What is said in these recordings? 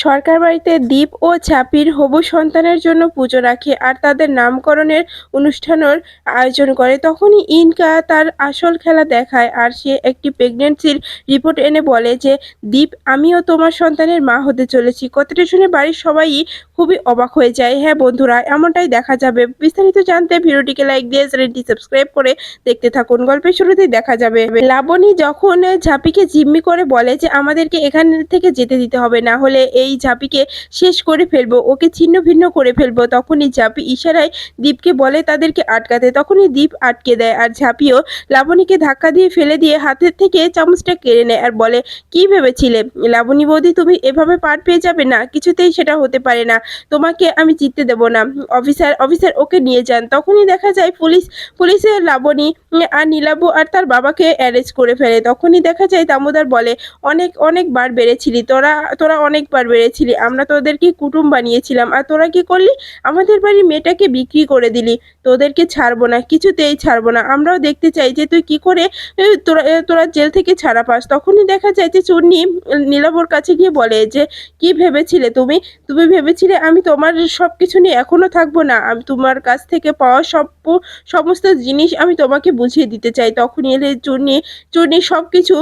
সরকার বাড়িতে দীপ ও ঝাঁপির হবু সন্তানের জন্য পুজো রাখে আর তাদের নামকরণের অনুষ্ঠানের আয়োজন করে। তখনই ইনকা তার আসল খেলা দেখায় আর সে একটি প্রেগনেন্সির রিপোর্ট এনে বলে যে দীপ, আমিও তোমার সন্তানের মা হতে চলেছি। কথাটা শুনে বাড়ির সবাই খুবই অবাক হয়ে যায়। হ্যাঁ বন্ধুরা, এমনটাই দেখা যাবে। বিস্তারিত জানতে ভিডিওটিকে লাইক দিয়ে চ্যানেলটি সাবস্ক্রাইব করে দেখতে থাকুন। গল্পের শুরুতেই দেখা যাবে লাবণী যখন ঝাঁপিকে জিম্মি করে বলে যে আমাদেরকে এখান থেকে যেতে দিতে হবে, না হলে এই ঝাঁপিকে শেষ করে ফেলবো, ওকে ছিন্ন ভিন্ন করে ফেলবো। তখনই ঝাঁপি ইশারায় দীপকে বলে তাদেরকে আটকাতে। তখনই দীপ আটকে দেয় আর ঝাঁপিও লাবণীকে ধাক্কা দিয়ে ফেলে দিয়ে হাতের থেকে চামচটা কেড়ে নেয় আর বলে, কি ভেবেছিলে লাবণী বৌদি তুমি এভাবে পার পেয়ে যাবে? না, কিছুতেই সেটা হতে পারে না, তোমাকে আমি জিততে দেব না। অফিসার অফিসার ওকে নিয়ে যান। তখনই দেখা যায় পুলিশে লাবণী আর নীলাবু আর তার বাবাকে অ্যারেস্ট করে ফেলে। তখনই দেখা যায় দামোদর বলে, অনেকবার বেড়েছিলি তোরা, অনেকবার বেড়েছিলি, আমরা তোদেরকে কুটুম বানিয়েছিলাম আর তোরা কি করলি? আমাদের বাড়ির মেয়েটাকে বিক্রি করে দিলি। তোদেরকে ছাড়বো না, কিছুতেই ছাড়বো না। আমরাও দেখতে চাই যে তুই কি করে তোরা জেল থেকে ছাড়া পাস। তখনই দেখা যায় যে চূর্ণী নীলাবর কাছে গিয়ে বলে যে কি ভেবেছিলে তুমি? তুমি ভেবেছিলে আমি তোমার সবকিছু নিয়ে এখনো থাকবো না? আমি তোমার কাছ থেকে পাওয়া সমস্ত জিনিস আমি তোমাকে বুঝিয়ে দিতে চাই। তখনই এলে চূর্ণী সবকিছু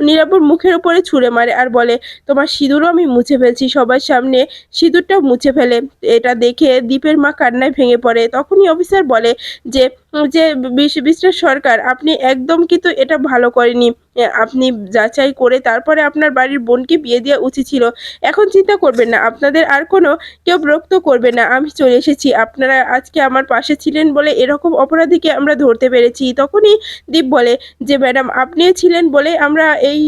নীলাবুর মুখের উপরে ছুঁড়ে মারে আর বলে, তোমার সিঁদুরও আমি মুছে ফেলছি, সবার সামনে সিঁদুরটাও মুছে ফেলে। এটা দেখে দীপের মা কান্নায় ভেঙে পড়ে। তখনই অফিসার বলে যে যে মিস্টার সরকার, আপনি একদম কিন্তু এটা ভালো করেনি। আপনি যাচাই করে তারপরে আপনার বাড়ির বোনকে বিয়ে দেওয়া উচিত ছিল। এখন চিন্তা করবেন না, আপনাদের আর কোনো কেউ বিরক্ত করবে না। আমি চলে এসেছি, আপনারা আজকে আমার পাশে ছিলেন বলে এরকম অপরাধীকে আমরা ধরতে পেরেছি। তখনই দীপ বলে যে ম্যাডাম, আপনিও ছিলেন বলে আমরা এই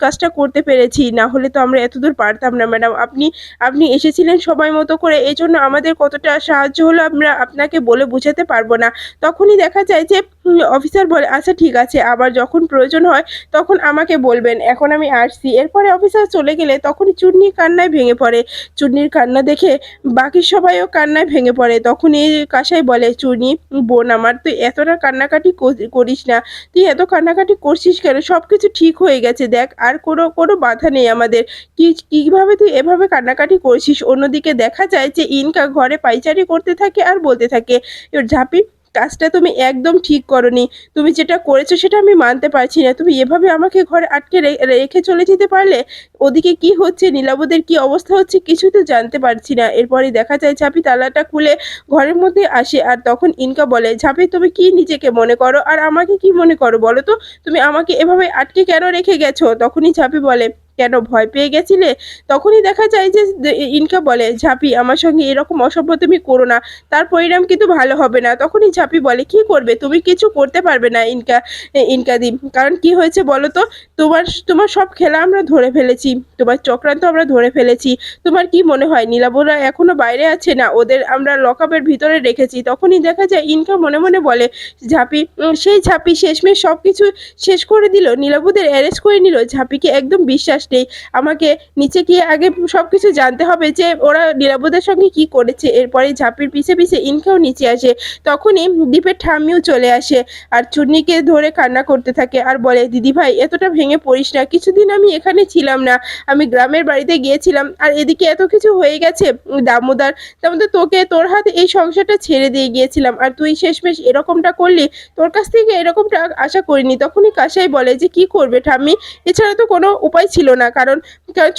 কাজটা করতে পেরেছি, না হলে তো আমরা এতদূর পারতাম না। ম্যাডাম, আপনি এসেছিলেন সময় মতো করে, এই জন্য আমাদের কতটা সাহায্য হলো আমরা আপনাকে বলে বোঝাতে পারবো না। তখনই দেখা যায় যে অফিসার বলে, আচ্ছা ঠিক আছে, আবার যখন প্রয়োজন হয় তখন আমাকে বলবেন, এখন আমি আসছি। এরপরে অফিসার চলে গেলে তখনই চূর্ণী কান্নায় ভেঙে পড়ে। চূর্ণীর কান্না দেখে বাকি সবাইও কান্নায় ভেঙে পড়ে। তখনই কাসাই বলে, চূর্ণী বোন আমার, তুই এতটা কান্নাকাটি করিস না। তুই এত কান্নাকাটি করছিস কেন? সবকিছু ঠিক হয়ে গেছে, দেখ আর কোনো বাধা নেই আমাদের। কিভাবে তুই এভাবে কান্নাকাটি করছিস? অন্যদিকে দেখা যায় যে ইনকা ঘরে পাইচারি করতে থাকে আর বলতে থাকে, ঝাঁপি, কাজটা তুমি একদম ঠিক করনি। তুমি যেটা করেছো সেটা আমি মানতে পারছি না। তুমি এভাবে আমাকে ঘরে আটকে রেখে চলে যেতে পারলে? ওদিকে কি হচ্ছে, নীলাবদের কি অবস্থা হচ্ছে, কিছু তো জানতে পারছি না। এরপরে দেখা যায় ঝাঁপি তালাটা খুলে ঘরের মধ্যে আসে আর তখন ইনকা বলে, ঝাঁপি তুমি কি নিজেকে মনে করো আর আমাকে কি মনে করো বলো তো? তুমি আমাকে এভাবে আটকে কেন রেখে গেছো? তখনই ঝাঁপি বলে, কেন ভয় পেয়ে গেছিলে? তখনই দেখা যায় যে ইনকা বলে, ঝাঁপি আমার সঙ্গে এরকম অসভ্য তুমি করো না, তার পরিণাম কিন্তু ভালো হবে না। তখনই ঝাঁপি বলে, কি করবে তুমি? কিছু করতে পারবে না ইনকা দি, কারণ কি হয়েছে বলো তো? তোমার সব খেলা আমরা ধরে ফেলেছি, তোমার চক্রান্ত আমরা ধরে ফেলেছি। তোমার কি মনে হয় নীলাবরা এখনো বাইরে আছে? না, ওদের আমরা লকআপের ভিতরে রেখেছি। তখনই দেখা যায় ইনকা মনে মনে বলে, ঝাঁপি সেই ঝাঁপি শেষমেশ সবকিছু শেষ করে দিল, নীলাবদের অ্যারেস্ট করে নিল। ঝাঁপিকে একদম বিশ্বাস নেই। আমাকে নিচে গিয়ে আগে সবকিছু জানতে হবে যে ওরা নীলাবদের সঙ্গে কি করেছে। এরপরে ঝাঁপির পিছে পিছে ইনকাও নিচে আসে। তখনই দীপের ঠাম্মিও চলে আসে আর চূর্ণীকে ধরে কান্না করতে থাকে আর বলে, দিদি ভাই এতটা ভেঙে পড়িস না, কিছুদিন আমি এখানে ছিলাম না, আমি গ্রামের বাড়িতে গিয়েছিলাম আর এদিকে এত কিছু হয়ে গেছে। দামোদর দামোদর তোর হাতে এই সংসারটা ছেড়ে দিয়ে গিয়েছিলাম আর তুই শেষমেশ এরকমটা করলি, তোর কাছ থেকে এরকমটা আশা করিনি। তখনই কাসাই বলে যে কি করবে ঠাম্মি, এছাড়া তো কোনো উপায় ছিল না, কারণ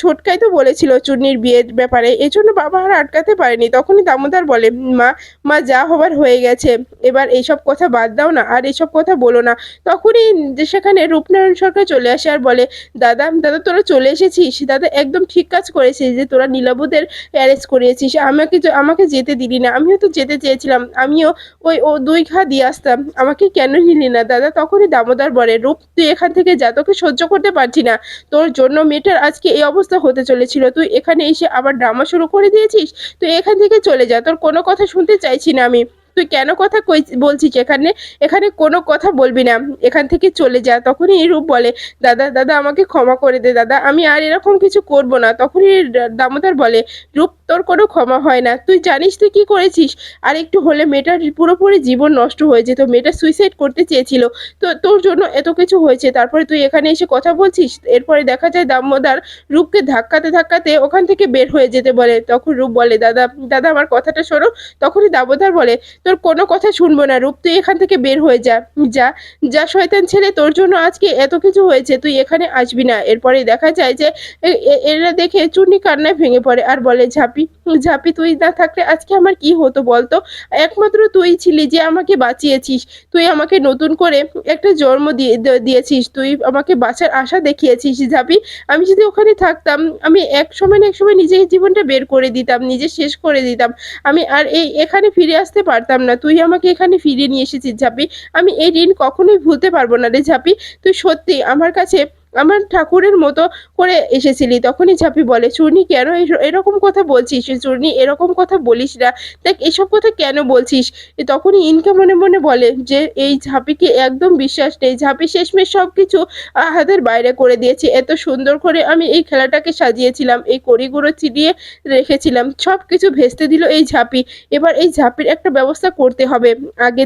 ছোটকাই তো বলেছিল চূর্ণীর বিয়ের ব্যাপারে, এজন্য বাবা আর আটকাতে পারেনি। তখনই দামোদর বলে, মা মা যা হবার হয়ে গেছে, এবার এইসব কথা বাদ দাও না আর এইসব কথা বলো না। তখনই সেখানে রূপনারায়ণ সরকার চলে আসে আর বলে, দাদা দাদা তোরা চলে এসেছিস, দাদা একদম ঠিক কাজ করেছিস যে তোরা নীলাবদের অ্যারেস্ট করিয়েছিস। আমাকে যেতে দিলি না, আমিও তো যেতে চেয়েছিলাম, আমিও ও 2 ঘা দিয়ে আসতাম, আমাকে কেন নিলি না দাদা? তখনই দামোদর বলে, রূপ তুই এখান থেকে যা, তোকে সহ্য করতে পারছি না। তোর জন্য মেয়েটার আজকে এই অবস্থা হতে চলেছিল, তুই এখানে এসে আবার ড্রামা শুরু করে দিয়েছিস। তুই এখান থেকে চলে যা, তোর কোনো কথা শুনতে চাইছি না আমি। তুই কেন কথা বলছিস এখানে? এখানে কোনো কথা বলবি না, এখান থেকে চলে যা। তখনই রূপ বলে, দাদা দাদা আমাকে ক্ষমা করে দে দাদা, আমি আর এরকম কিছু করব না। তখনই দামোদর বলে, রূপ তোর কোনো ক্ষমা হয় না। তুই জানিস তুই কি করেছিস? আর একটু হলে মেয়েটার পুরোপুরি জীবন নষ্ট হয়ে যেত। মেয়েটা সুইসাইড করতে চেয়েছিল। তো তোর জন্য এত কিছু হয়েছে। তারপরে তুই এখানে এসে কথা বলছিস? এরপরে দেখা যায় দামোদর রূপকে ধাক্কাতে, ধাক্কাতে ওখান থেকে বের হয়ে যেতে বলে। তখন রূপ বলে, "দাদা, দাদা আমার কথাটা শোনো।" তখনই দামোদর বলে, "তোর কোনো কথা শুনবো না রূপ। তুই এখান থেকে বের হয়ে যা। যা, যা শয়তান ছেলে, তোর জন্য আজকে এত কিছু হয়েছে। তুই এখানে আসবি না।" এরপরেই দেখা যায় যে এরা দেখে চূর্ণী কান্নায় ভেঙে পড়ে আর বলে, "ঝাঁপি, ঝাঁপি তুই না থাকলে আজকে আমার কি হতো বলতো? একমাত্র তুই ছিলি যে আমাকে বাঁচিয়েছিস। তুই আমাকে নতুন করে একটা জন্ম দিয়েছিস। তুই আমাকে বাঁচার আশা দেখিয়েছিস ঝাঁপি। আমি যদি ওখানে থাকতাম, আমি একসময় না একসময় নিজের জীবনটা বের করে দিতাম, নিজে শেষ করে দিতাম। আমি আর এখানে ফিরে আসতে পারতাম না। তুই আমাকে এখানে ফিরিয়ে নিয়ে এসেছিস ঝাঁপি। আমি এই ঋণ কখনোই ভুলতে পারবো না রে ঝাঁপি। তুই সত্যি আমার কাছে আমার ঠাকুরের মতো করে এসেছিলি।" তখনই ঝাঁপি বলে, "চূর্ণী কেন এরকম কথা বলছিস? চূর্ণী এরকম কথা বলিস না। দেখ এসব কথা কেন বলছিস?" তখনই ইনকা মনে, মনে বলে যে এই ঝাঁপিকে একদম বিশ্বাস নেই। ঝাঁপি শেষমেশ সবকিছু হাতের বাইরে করে দিয়েছে। এত সুন্দর করে আমি এই খেলাটাকে সাজিয়েছিলাম। এই কড়িগুলো ছিটিয়ে রেখেছিলাম। সবকিছু ভেস্তে দিল এই ঝাঁপি। এবার এই ঝাঁপির একটা ব্যবস্থা করতে হবে। আগে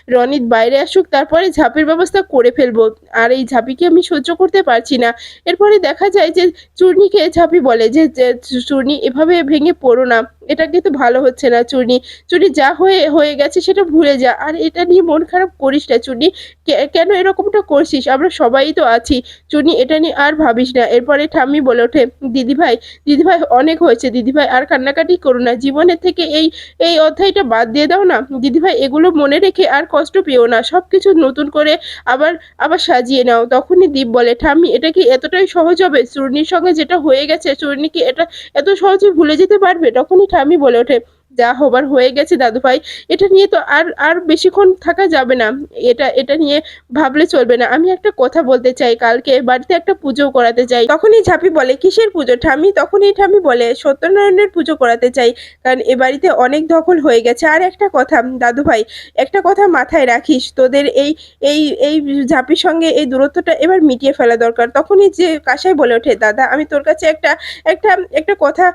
রনিত বাইরে আসুক, তারপরে ঝাঁপির ব্যবস্থা করে ফেলবো। আর এই ঝাঁপিকে আমি সহ্য করতে পারছি না। এরপরে দেখা যায় যে চূর্ণীকে ঝাঁপি বলে যে, "চূর্ণী এভাবে ভেঙে পড়ো না। এটা কিন্তু ভালো হচ্ছে না চূর্ণী। চূর্ণী যা হয়ে গেছে সেটা ভুলে যা। আর এটা নিয়ে মন খারাপ করিস না চূর্ণী। কেন এরকমটা করছিস? আমরা সবাই তো আছি। চূর্ণী এটা নিয়ে আর ভাবিস না।" এরপরে ঠাম্মি বলে ওঠে, "দিদিভাই, দিদিভাই অনেক হয়েছে দিদিভাই, আর কান্নাকাটি করো না। জীবনের থেকে এই অধ্যায়টা বাদ দিয়ে দাও না। দিদিভাই এগুলো মনে রেখে আর কষ্ট পেও না। সবকিছু নতুন করে আবার আবার সাজিয়ে নাও।" তখনই দীপ বলে, "ঠাম্মি এটা কি এতটাই সহজ হবে? চূর্ণীর সঙ্গে যেটা হয়ে গেছে, চূর্ণী কি এটা এত সহজে ভুলে যেতে পারবে?" তখনই ঠাম্মি বলে ওঠে, "যা হবার হয়ে গেছে দাদুভাই। এটা নিয়ে তো আর বেশিক্ষণ থাকা যাবে না। এটা নিয়ে ভাবলে চলবে না। আমি একটা কথা বলতে চাই। কালকে বাড়িতে একটা পুজো করাতে চাই।" তখনই ঝাঁপি বলে, "কিসের পুজো ঠাম্মি?" তখনই ঠাম্মি বলে, "সত্যনারায়ণের পুজো করাতে চাই। কারণ এ বাড়িতে অনেক দখল হয়ে গেছে। আর একটা কথা দাদুভাই, একটা কথা মাথায় রাখিস। তোদের এই এই ঝাঁপির সঙ্গে এই দূরত্বটা এবার মিটিয়ে ফেলা দরকার।" তখনই যে কাঁসাই বলে ওঠে, "দাদা আমি তোর কাছে একটা একটা কথা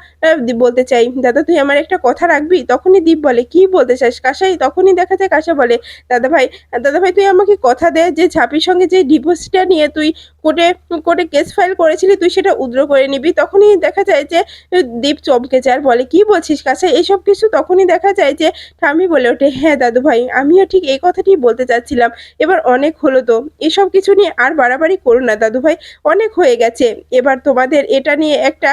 বলতে চাই। দাদা তুই আমার একটা কথা রাখবি?" তখনই দীপ বলে, "কি বলতে চাস কাঁসাই?" তখনই দেখা যায় কাঁসা বলে, "দাদাভাই, দাদাভাই তুই আমাকে কথা দে যে ঝাঁপির সঙ্গে যে ডিভোর্সটা নিয়ে তুই কোর্টে কোর্টে কেস ফাইল করেছিলি তুই সেটা উইথড্র করে নিবি।" তখনই দেখা যায় যে দীপ চমকে যায় আর বলে, "কি বলছিস কাঁসাই এসব কিছু?" তখনই দেখা যায় যে ঠাম্মি বলে ওঠে, "হ্যাঁ দাদুভাই, আমিও ঠিক এই কথাটিই বলতে চাচ্ছিলাম। এবার অনেক হলো তো। এসব কিছু নিয়ে আর বাড়াবাড়ি করো না দাদুভাই। অনেক হয়ে গেছে। এবার তোমাদের এটা নিয়ে একটা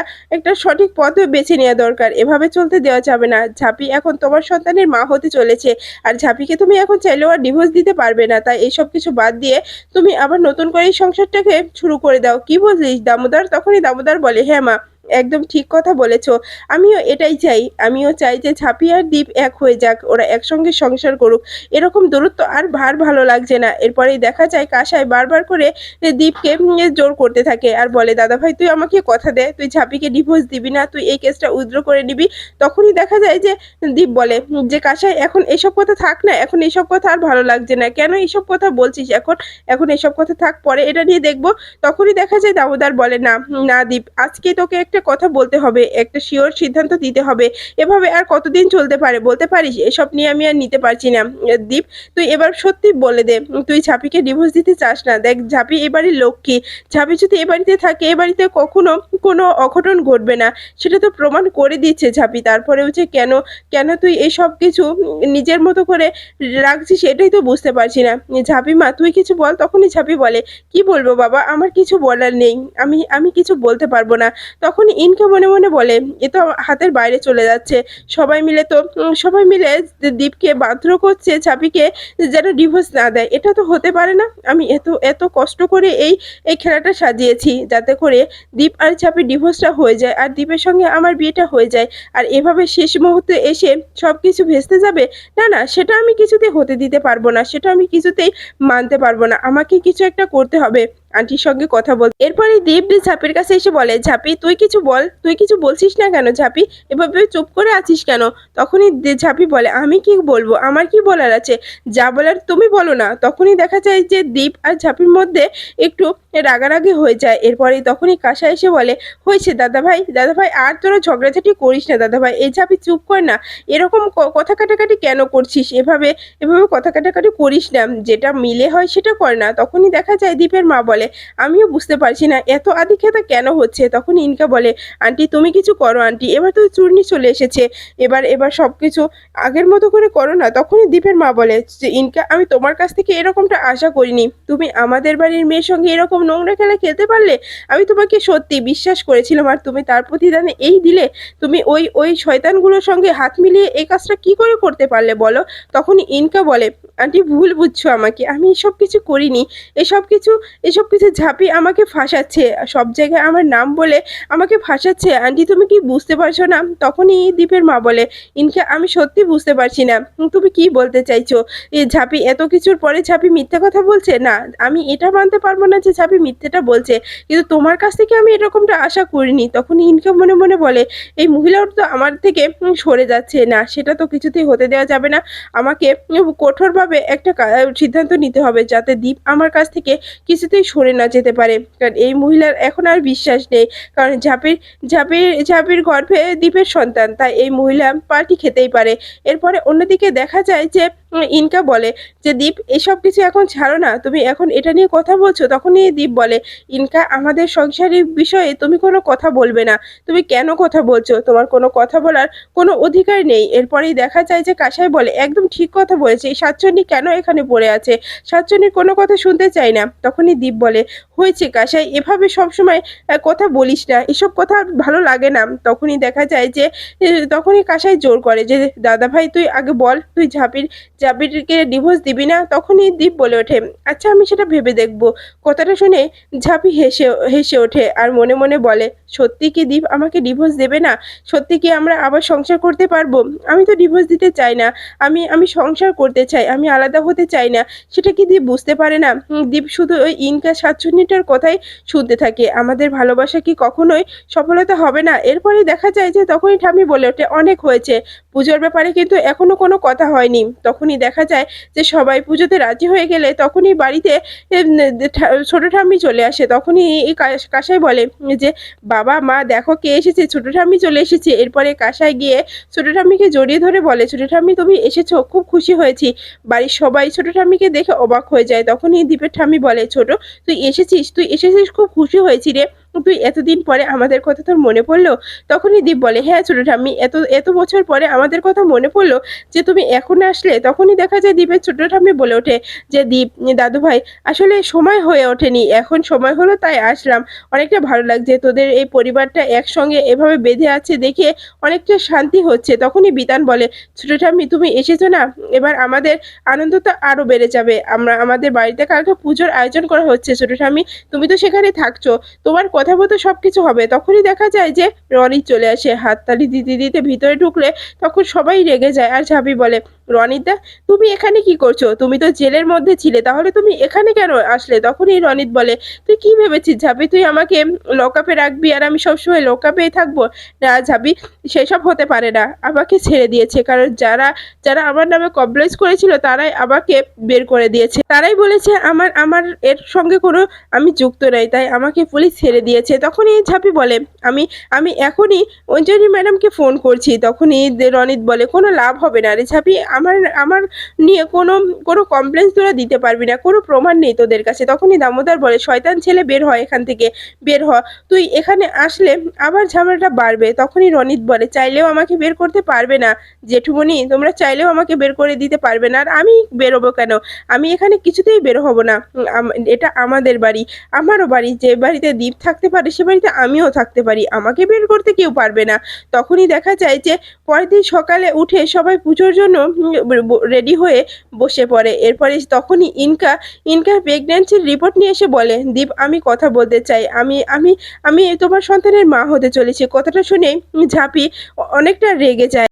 সঠিক পথ বেছে নেওয়া দরকার। এভাবে চলতে দেওয়া যাবে না। ঝাঁপি এখন তোমার সন্তানের মা হতে চলেছে। আর ঝাঁপিকে তুমি এখন চাইলেও আর ডিভোর্স দিতে পারবে না। তাই এসব কিছু বাদ দিয়ে তুমি আবার নতুন করে এই সংসারটাকে শুরু করে দাও। কি বলিস দামোদর?" তখনই দামোদর বলে, "হ্যাঁ মা, একদম ঠিক কথা বলেছ। আমিও এটাই চাই। আমিও চাই যে ঝাঁপি আর দীপ এক হয়ে যাক। ওরা একসঙ্গে সংসার করুক। এরকম দূরত্ব আর ভালো লাগছে না।" এরপরেই দেখা যায় কাঁসাই বারবার করে দীপকে জোর করতে থাকে আর বলে, "দাদাভাই তুই আমাকে কথা দে। তুই ঝাঁপিকে ডিভোর্স দিবি না। তুই এই কেসটা উইথড্র করে নিবি।" তখনই দেখা যায় যে দীপ বলে যে, "কাঁসাই এখন এসব কথা থাক না। এখন এসব কথা আর ভালো লাগছে না। কেন এসব কথা বলছিস এখন? এখন এসব কথা থাক, পরে এটা নিয়ে দেখব।" তখনই দেখা যায় দামোদর বলে, "না, না দীপ, আজকে তোকে একটা কথা বলতে হবে। একটা সিওর সিদ্ধান্ত দিতে হবে। এভাবে আর কতদিন চলতে পারে বলতে পারিস? এসব নিয়ে আমি আর নিতে পারছি না। দীপ তুই এবার সত্যি বলে দে। তুই ঝাঁপিকে ডিভোর্স দিতে চাস না। দেখ ঝাঁপি এ বাড়ির লক্ষ্মী। ঝাঁপি যদি এ বাড়িতে থাকে এ বাড়িতে কখনো কোনো অঘটন ঘটবে না। সেটা তো প্রমাণ করে দিচ্ছে ঝাঁপি। তারপরেও যে কেন তুই এই সবকিছু নিজের মতো করে রাখছিস এটাই তো বুঝতে পারছি না। ঝাঁপি মা তুই কিছু বল।" তখনই ঝাঁপি বলে, "কি বলবো বাবা? আমার কিছু বলার নেই। আমি কিছু বলতে পারবো না।" তখন ইনকা মনে, মনে বলে, "এ তো হাতের বাইরে চলে যাচ্ছে। সবাই মিলে দীপকে বাধ্য করছে ঝাঁপিকে যেন ডিভোর্স না দেয়। এটা তো হতে পারে না। আমি এত কষ্ট করে এই খেলাটা সাজিয়েছি যাতে করে দীপ আর ঝাঁপির ডিভোর্সটা হয়ে যায় আর দীপের সঙ্গে আমার বিয়েটা হয়ে যায়। আর এভাবে শেষ মুহূর্তে এসে সবকিছু ভেস্তে যাবে? না, না, সেটা আমি কিছুতেই হতে দিতে পারবো না। সেটা আমি কিছুতেই মানতে পারবো না। আমাকে কিছু একটা করতে হবে। আন্টির সঙ্গে কথা বল। এরপরে দীপ ঝাঁপির কাছে এসে বলে, ঝাঁপি তুই কিছু বল, তুই কিছু বলছিস না কেন ঝাঁপি, এভাবে চুপ করে আছিস কেন? তখনই ঝাঁপি বলে, আমি কি বলবো, আমার কি বলার আছে, যা বলার তুমি বলো না। তখনই দেখা যায় যে দীপ আর ঝাঁপির মধ্যে একটু রাগারাগি হয়ে যায়। এরপরে তখনই কাঁসা এসে বলে, হয়েছে দাদা ভাই আর তোরা ঝগড়াঝাটি করিস না দাদা ভাই, এই ঝাঁপি চুপ কর না, এরকম কথা কাটাকাটি কেন করছিস, এভাবে এভাবে কথা কাটাকাটি করিস না, যেটা মিলে হয় সেটা কর না। তখনই দেখা যায় দীপের মা বলে, আমিও বুঝতে পারছি না এত আদিক্ষেতা কেন হচ্ছে। তখন ইনকা বলে, আন্টি তুমি কিছু করো আন্টি, এবার তো চূর্ণি চলে এসেছে, এবার সবকিছু আগের মতো করে করো না। তখনই দীপের মা বলে যে, ইনকা আমি তোমার কাছ থেকে এরকমটা আশা করিনি, তুমি আমাদের বাড়ির মেয়ের সঙ্গে এরকম নোংরা খেলা খেলতে পারলে, আমি তোমাকে সত্যি বিশ্বাস করেছিলাম, আর তুমি তার প্রতিদানে এই দিলে, তুমি ওই ওই শয়তানগুলোর সঙ্গে হাত মিলিয়ে এই কাজটা কি করে করতে পারলে বলো। তখনই ইনকা বলে, আন্টি ভুল বুঝছো আমাকে, আমি এসব কিছু করিনি, এসব কিছু ঝাঁপি আমাকে ফাঁসাচ্ছে, সব জায়গায় আমার নাম বলে আমাকে ফাঁসাচ্ছে, আন্টি তুমি কি বুঝতে পারছো না। তখনই দীপের মা বলে, ইনকা আমি সত্যি বুঝতে পারছি না, তুমি কি বলতে চাইছো, এই ঝাঁপি এত কিছুর পরে ঝাঁপি মিথ্যা কথা বলছে, না আমি এটা মানতে পারবো না যে ঝাঁপি মিথ্যেটা বলছে, কিন্তু তোমার কাছ থেকে আমি এরকমটা আশা করিনি। তখন ইনকা মনে মনে বলে, এই মহিলাও তো আমার থেকে সরে যাচ্ছে না, সেটা তো কিছুতেই হতে দেওয়া যাবে না, আমাকে কঠোরভাবে একটা সিদ্ধান্ত নিতে হবে, যাতে দীপ আমার কাছ থেকে কিছুতেই সরে না যেতে পারে, কারণ এই মহিলার এখন আর বিশ্বাস নেই, কারণ ঝাঁপির গর্ভে দীপের সন্তান, তাই এই মহিলা পার্টি খেতেই পারে। এরপরে অন্যদিকে দেখা যায় যে ইনকা বলে যে, দীপ এসব কিছু এখন ছাড়ো না, তুমি এখন এটা নিয়ে কথা বলছো। তখনই দীপ বলে, ইনকা আমাদের সংসারিক বিষয়ে তুমি কোনো কথা বলবে না, তুমি কেন কথা বলছো, তোমার কোনো কথা বলার কোনো অধিকার নেই। এরপরেই দেখা যায় যে কাসাই বলে, একদম ঠিক কথা বলেছে, এই সাতচন্নি কেন এখানে পড়ে আছে, সাতচন্নির কোনো কথা শুনতে চাই না। তখনই দীপ বলে, হয়েছে কাসাই, এভাবে সবসময় কথা বলিস না, এসব কথা আর ভালো লাগে না। তখনই দেখা যায় যে তখনই কাসাই জোর করে যে, দাদা ভাই তুই আগে বল, তুই ঝাঁপিরকে ডিভোর্স দিবি না। তখনই দীপ বলে ওঠে, আচ্ছা আমি সেটা ভেবে দেখবো। কথাটা শুনে ঝাঁপি হেসে হেসে ওঠে আর মনে মনে বলে, সত্যি কি দীপ আমাকে ডিভোর্স দেবে না, সত্যি কি আমরা আবার সংসার করতে পারবো, আমি তো ডিভোর্স দিতে চাই না, আমি আমি সংসার করতে চাই, আমি আলাদা হতে চাই না। সেটা কি দীপ বুঝতে পারে না? দীপ শুধু ওই ইনকা সাতচন্নিটার কথাই শুনতে থাকে, আমাদের ভালোবাসা কি কখনোই সফলতা হবে না। এরপরে দেখা যায় যে তখনই ঠাম্মি বলে ওঠে, অনেক হয়েছে, পুজোর ব্যাপারে কিন্তু এখনো কোনো কথা হয়নি। তখনই দেখা যায় যে সবাই পুজোতে রাজি হয়ে গেলে তখনই বাড়িতে ছোট ঠাম্মি চলে আসে। তখনই এই কাসাই বলে যে, বাবা মা দেখো কে এসেছে, ছোট ঠাম্মি চলে এসেছে। এরপরে কাসাই গিয়ে ছোট ঠাম্মিকে জড়িয়ে ধরে বলে, ছোট ঠাম্মি তুমি এসেছো, খুব খুশি হয়েছি। বাড়ির সবাই ছোট ঠাম্মিকে দেখে অবাক হয়ে যায়। তখনই দীপের ঠাম্মি বলে, ছোট তুই এসেছিস খুব খুশি হয়েছি রে, তুই এতদিন পরে আমাদের কথা তোর মনে পড়লো। তখনই দীপ বলে, হ্যাঁ ছোট ঠাম্মি, এত এত বছর পরে আমাদের কথা মনে পড়লো যে তুমি এখন আসলে। তখনই দেখা যায় দীপের ছোট ঠাম্মি বলে ওঠে যে, দীপ দাদু ভাই আসলে সময় হয়ে ওঠেনি, এখন সময় হলো তাই আসলাম, অনেকটা ভালো লাগছে, তোদের এই পরিবারটা একসঙ্গে এভাবে বেঁধে আছে দেখে অনেকটা শান্তি হচ্ছে। তখনই বিতান বলে, ছোট ঠাম্মি তুমি এসেছো না, এবার আমাদের আনন্দ তো আরো বেড়ে যাবে, আমাদের বাড়িতে কালকে পুজোর আয়োজন করা হচ্ছে ছোট ঠাম্মি, তুমি তো সেখানে থাকছো, তোমার কথা মতো সবকিছু হবে। তখনই দেখা যায় যে রনি চলে আসে, হাততালি দিতে দিতে ভিতরে ঢুকলে তখন সবাই রেগে যায়। আর ঝাঁপি বলে, রনিতা তুমি এখানে কি করছো, তুমি তো জেলের মধ্যে ছিলে, তাহলে তুমি এখানে কেন আসলে। তখনই রনিত বলে, তুই কি ভেবেছিস ঝাঁপি, তুই আমাকে লকআপে রাখবি আর আমি সবসময় লকআপেই থাকবো, না ঝাঁপি সেসব হতে পারে না, আমাকে ছেড়ে দিয়েছে, কারণ যারা যারা আমার নামে কমপ্লেন করেছিল তারাই আমাকে বের করে দিয়েছে, তারাই বলেছে আমার আমার এর সঙ্গে কোনো আমি যুক্ত নাই, তাই আমাকে পুলিশ ছেড়ে দিয়েছে। তখনই ঝাঁপি বলে, আমি আমি এখনই অঞ্জলি ম্যাডামকে ফোন করছি। তখনই রনিত বলে, কোনো লাভ হবে না রে ঝাঁপি, আমার আমার নিয়ে কোনো কোনো কমপ্লেন তোরা দিতে পারবি না, কোনো প্রমাণ নেই তোদের কাছে। তখনই দামোদর বলে, শয়তান ছেলে বের হয় এখান থেকে, বের হ, তুই এখানে আসলে আবার ঝামেলাটা বাড়বে। তখনই রনিত বলে, চাইলেও আমাকে বের করতে পারবে না জেঠুমনি, তোমরা চাইলেও আমাকে বের করে দিতে পারবে না, আর আমি বেরোবো কেন, আমি এখানে কিছুতেই বের হব না, এটা আমাদের বাড়ি, আমারও বাড়ি, যে বাড়িতে দীপ থাকতে পারে সে বাড়িতে আমিও থাকতে পারি, আমাকে বের করতে কেউ পারবে না। তখনই দেখা যায় যে পরের দিন সকালে উঠে সবাই পুজোর জন্য রেডি হয়ে বসে পড়ে। এরপরে তখনই ইনকার প্রেগন্যান্সির রিপোর্ট নিয়ে এসে বলে, দীপ আমি কথা বলতে চাই, আমি আমি আমি তোমার সন্তানের মা হতে চলেছি। কথাটা শুনে ঝাঁপি অনেকটা রেগে যায়।